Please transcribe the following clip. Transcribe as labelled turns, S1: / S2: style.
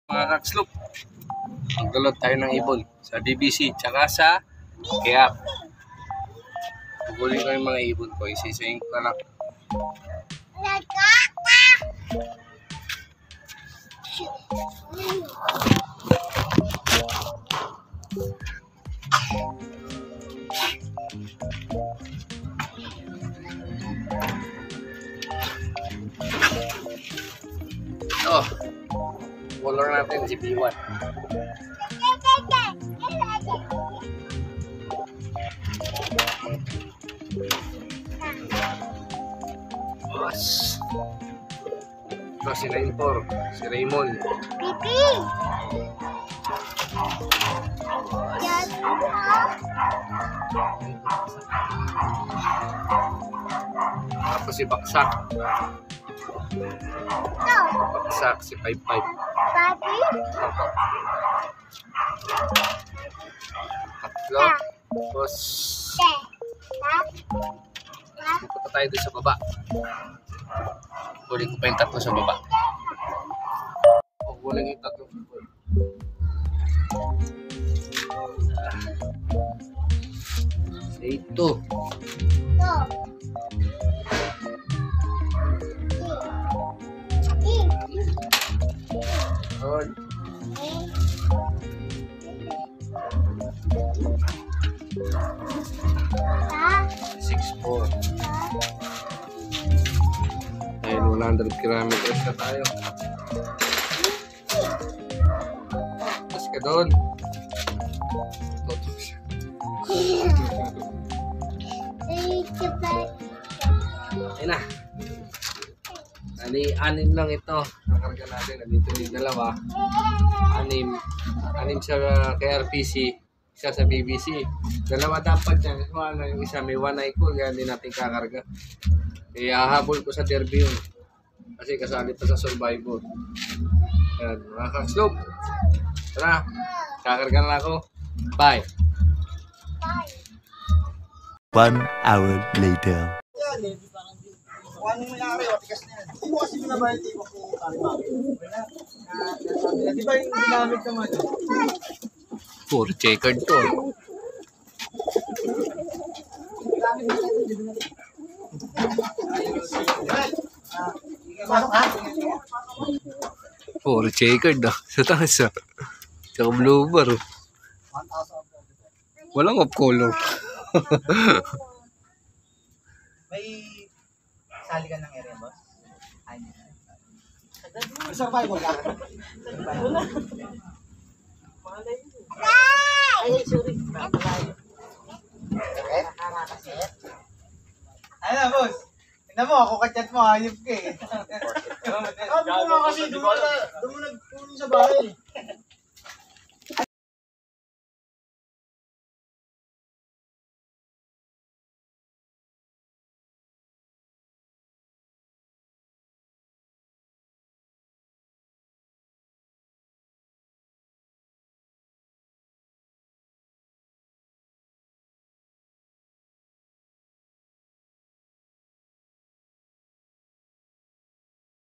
S1: Mga kakslop, magdulot tayo ng ibon sa BBC tsaka sa Kayap. Pagulin ko yung mga ibon ko, isisayin ko na lang. Ito, color natin si B1. Boss. Ito si Rainfor, si Raymond.
S2: Pipi!
S1: Tapos si Baksak. Baksak si 55.
S2: Papi?
S1: Tatlo. Tapos punta tayo doon sa baba. Kunin ko pa yung tatlo sa baba. Kunin yung tatlo. Ito. Good. 6'4". Dahil 100 kilometers na tayo. Tapos ka doon. Tutok siya. Ayun na. Anim lang ito. Nakarga natin. Nandito yung dalawa. Anim sa KRPC. Isa sa BBC. Dalawa dapat yan. Yung isa may one eye ko. Kaya hindi natin kakarga. Kaya hahabol ko sa derby yun. Kasi kasali pa sa survivor. Ayan. Mga kakslop. Tara. Kakarga na ako. Bye.
S3: 1 hour later.
S4: Ano mo nangyari? Matigas na yan. Hindi mo kasi binabayad yung ko kari-maki. Di ba yung ginamit naman?
S1: Puro checkered to. Puro checkered ah. Sa taas ah. Tsaka blue bar oh. Walang off color.
S4: May sali ka ng area, boss? Ay, survival ka? Ay, sorry. Ay na, boss. Tignan mo, ako kachat mo, hayop ka eh. Ano mo nga kasi, doon mo nagpunin sa bahay.